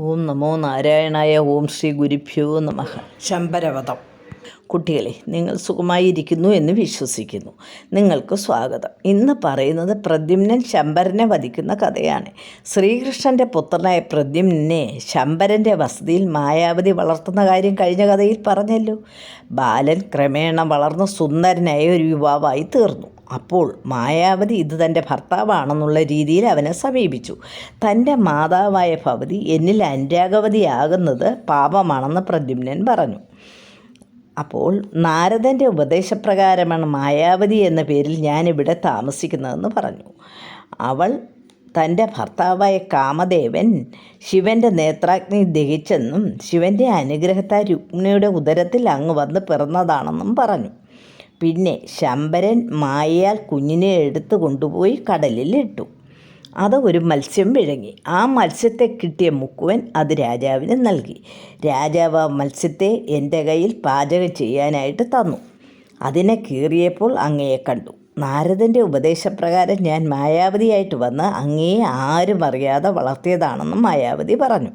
ഓം നമോ നാരായണായ. ഓം ശ്രീ ഗുരുഭ്യോ നമഃ. ശമ്പരവധം. കുട്ടികളെ, നിങ്ങൾ സുഖമായിരിക്കുന്നു എന്ന് വിശ്വസിക്കുന്നു. നിങ്ങൾക്ക് സ്വാഗതം. ഇന്ന് പറയുന്നത് പ്രദ്യുമ്നൻ ശമ്പരനെ വധിക്കുന്ന കഥയാണ്. ശ്രീകൃഷ്ണൻ്റെ പുത്രനായ പ്രദ്യുമ്നെ ശമ്പരൻ്റെ വസതിയിൽ മായാവതി വളർത്തുന്ന കാര്യം കഴിഞ്ഞ കഥയിൽ പറഞ്ഞല്ലോ. ബാലൻ ക്രമേണ വളർന്ന് സുന്ദരനായ ഒരു യുവാവായി തീർന്നു. അപ്പോൾ മായാവതി ഇത് തൻ്റെ ഭർത്താവാണെന്നുള്ള രീതിയിൽ അവനെ സമീപിച്ചു. തൻ്റെ മാതാവായ ഭവതി എന്നിൽ അനുരാഗവതിയാകുന്നത് പാപമാണെന്ന് പ്രദ്യുമ്നൻ പറഞ്ഞു. അപ്പോൾ നാരദൻ്റെ ഉപദേശപ്രകാരമാണ് മായാവതി എന്ന പേരിൽ ഞാനിവിടെ താമസിക്കുന്നതെന്ന് പറഞ്ഞു. അവൾ തൻ്റെ ഭർത്താവായ കാമദേവൻ ശിവൻ്റെ നേത്രാഗ്നി ദഹിച്ചെന്നും ശിവൻ്റെ അനുഗ്രഹത്താൽ രുക്മിണിയുടെ ഉദരത്തിൽ അങ്ങ് വന്ന് പിറന്നതാണെന്നും പറഞ്ഞു. പിന്നെ ശമ്പരൻ മായയാൽ കുഞ്ഞിനെ എടുത്തു കൊണ്ടുപോയി കടലിലിട്ടു. അത് ഒരു മത്സ്യം വിഴുങ്ങി. ആ മത്സ്യത്തെ കിട്ടിയ മുക്കുവൻ അത് രാജാവിന് നൽകി. രാജാവ് ആ മത്സ്യത്തെ എൻ്റെ കയ്യിൽ പാചകം ചെയ്യാനായിട്ട് തന്നു. അതിനെ കീറിയപ്പോൾ അങ്ങയെ കണ്ടു. നാരദൻ്റെ ഉപദേശപ്രകാരം ഞാൻ മായാവതിയായിട്ട് വന്ന് അങ്ങയെ ആരും അറിയാതെ വളർത്തിയതാണെന്നും മായാവതി പറഞ്ഞു.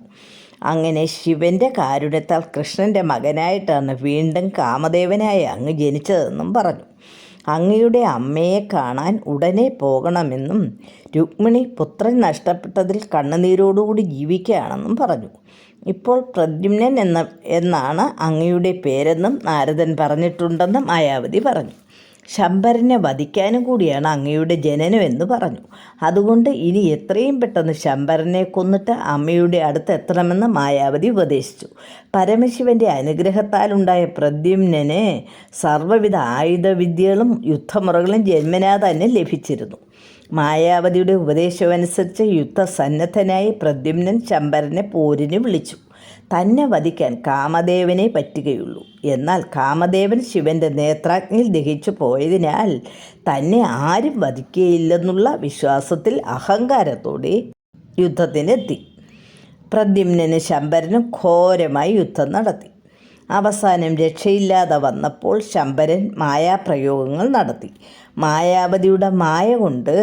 അങ്ങനെ ശിവൻ്റെ കാരുണ്യത്താൽ കൃഷ്ണൻ്റെ മകനായിട്ടാണ് വീണ്ടും കാമദേവനായ അങ്ങ് ജനിച്ചതെന്നും പറഞ്ഞു. അങ്ങയുടെ അമ്മയെ കാണാൻ ഉടനെ പോകണമെന്നും രുക്മിണി പുത്രൻ നഷ്ടപ്പെട്ടതിൽ കണ്ണുനീരോടുകൂടി ജീവിക്കുകയാണെന്നും പറഞ്ഞു. ഇപ്പോൾ പ്രദ്യുമ്നൻ എന്നാണ് അങ്ങയുടെ പേരെന്നും നാരദൻ പറഞ്ഞിട്ടുണ്ടെന്നും മായാവതി പറഞ്ഞു. ശമ്പരനെ വധിക്കാനും കൂടിയാണ് അങ്ങയുടെ ജനനമെന്ന് പറഞ്ഞു. അതുകൊണ്ട് ഇനി എത്രയും പെട്ടെന്ന് ശമ്പരനെ കൊന്നിട്ട് അമ്മയുടെ അടുത്ത് എത്തണമെന്ന് മായാവതി ഉപദേശിച്ചു. പരമശിവൻ്റെ അനുഗ്രഹത്താലുണ്ടായ പ്രദ്യുമ്നന് സർവ്വവിധ ആയുധവിദ്യകളും യുദ്ധമുറകളും ജന്മനാ തന്നെ ലഭിച്ചിരുന്നു. മായാവതിയുടെ ഉപദേശമനുസരിച്ച് യുദ്ധസന്നദ്ധനായി പ്രദ്യുമ്നൻ ശമ്പരനെ പോരിന് വിളിച്ചു. തന്നെ വധിക്കാൻ കാമദേവനെ പറ്റുകയുള്ളൂ. എന്നാൽ കാമദേവൻ ശിവൻ്റെ നേത്രാഗ്നിയിൽ ദഹിച്ചു പോയതിനാൽ തന്നെ ആരും വധിക്കുകയില്ലെന്നുള്ള വിശ്വാസത്തിൽ അഹങ്കാരത്തോടെ യുദ്ധത്തിനെത്തി. പ്രദ്യുമ്നന് ശമ്പരനും ഘോരമായി യുദ്ധം നടത്തി. അവസാനം രക്ഷയില്ലാതെ വന്നപ്പോൾ ശമ്പരൻ മായാപ്രയോഗങ്ങൾ നടത്തി. മായാവതിയുടെ മായ കൊണ്ട്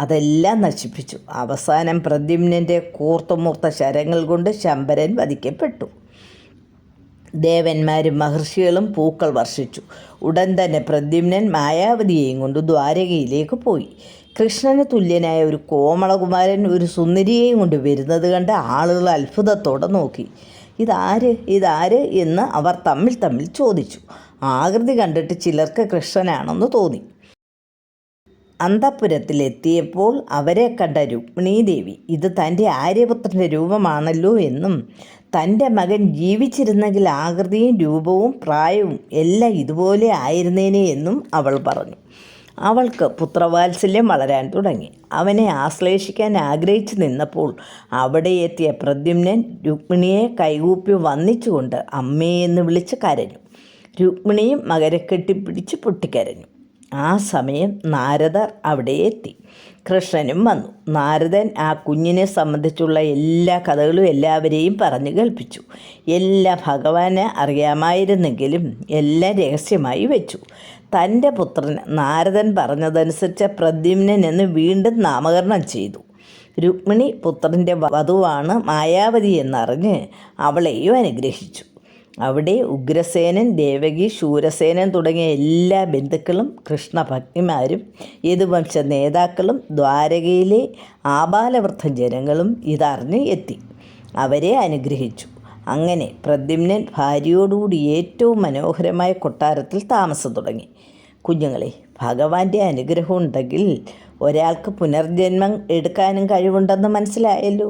അതെല്ലാം നശിപ്പിച്ചു. അവസാനം പ്രദ്യുമ്നൻ്റെ കൂർത്തുമൂർത്ത ശരങ്ങൾ കൊണ്ട് ശമ്പരൻ വധിക്കപ്പെട്ടു. ദേവന്മാരും മഹർഷികളും പൂക്കൾ വർഷിച്ചു. ഉടൻ തന്നെ പ്രദ്യുമ്നൻ മായാവതിയെയും കൊണ്ട് ദ്വാരകയിലേക്ക് പോയി. കൃഷ്ണന് തുല്യനായ ഒരു കോമളകുമാരൻ ഒരു സുന്ദരിയെയും കൊണ്ട് വരുന്നത് കണ്ട് ആളുകൾ അത്ഭുതത്തോടെ നോക്കി. ഇതാര് എന്ന് അവർ തമ്മിൽ ചോദിച്ചു. ആകൃതി കണ്ടിട്ട് ചിലർക്ക് കൃഷ്ണനാണെന്ന് തോന്നി. അന്തഃപുരത്തിലെത്തിയപ്പോൾ അവരെ കണ്ട രുക്മിണീദേവി ഇത് തൻ്റെ ആര്യപുത്രൻ്റെ രൂപമാണല്ലോ എന്നും തൻ്റെ മകൻ ജീവിച്ചിരുന്നെങ്കിൽ ആകൃതിയും രൂപവും പ്രായവും എല്ലാം ഇതുപോലെ ആയിരുന്നേനെ എന്നും അവൾ പറഞ്ഞു. അവൾക്ക് പുത്രവാത്സല്യം വളരാൻ തുടങ്ങി. അവനെ ആശ്ലേഷിക്കാൻ ആഗ്രഹിച്ചു നിന്നപ്പോൾ അവിടെ എത്തിയ പ്രദ്യുമ്നൻ രുക്മിണിയെ കൈകൂപ്പി വന്ദിച്ചുകൊണ്ട് അമ്മയെന്ന് വിളിച്ച് കരഞ്ഞു. രുക്മിണിയും മകരെ കെട്ടിപ്പിടിച്ച് പൊട്ടിക്കരഞ്ഞു. ആ സമയം നാരദർ അവിടെ എത്തി. കൃഷ്ണനും വന്നു. നാരദൻ ആ കുഞ്ഞിനെ സംബന്ധിച്ചുള്ള എല്ലാ കഥകളും എല്ലാവരെയും പറഞ്ഞു കേൾപ്പിച്ചു. എല്ലാം ഭഗവാന് അറിയാമായിരുന്നെങ്കിലും എല്ലാം രഹസ്യമായി വെച്ചു. തൻ്റെ പുത്രൻ നാരദൻ പറഞ്ഞതനുസരിച്ച് പ്രദ്യുമ്നൻ എന്ന് വീണ്ടും നാമകരണം ചെയ്തു. രുക്മിണി പുത്രൻ്റെ വധുവാണ് മായാവതി എന്നറിഞ്ഞ് അവളെയും അനുഗ്രഹിച്ചു. അവിടെ ഉഗ്രസേനൻ, ദേവകി, ശൂരസേനൻ തുടങ്ങിയ എല്ലാ ബന്ധുക്കളും കൃഷ്ണഭക്തിമാരും യദുവംശ നേതാക്കളും ദ്വാരകയിലെ ആബാലവൃദ്ധ ജനങ്ങളും ഇതറിഞ്ഞ് എത്തി. അവരെ അനുഗ്രഹിച്ചു. അങ്ങനെ പ്രദ്യുമ്നൻ ഭാര്യയോടുകൂടി ഏറ്റവും മനോഹരമായ കൊട്ടാരത്തിൽ താമസം തുടങ്ങി. കുഞ്ഞുങ്ങളെ, ഭഗവാന്റെ അനുഗ്രഹം ഉണ്ടെങ്കിൽ ഒരാൾക്ക് പുനർജന്മം എടുക്കാനും കഴിവുണ്ടെന്ന് മനസ്സിലായല്ലോ.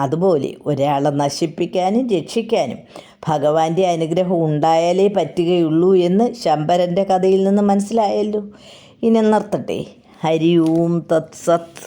അതുപോലെ ഒരാളെ നശിപ്പിക്കാനും രക്ഷിക്കാനും ഭഗവാന്റെ അനുഗ്രഹം ഉണ്ടായാലേ പറ്റുകയുള്ളൂ എന്ന് ശമ്പരൻ്റെ കഥയിൽ നിന്ന് മനസ്സിലായല്ലോ. ഇനി നിർത്തട്ടെ. ഹരി ഓം തത് സത്.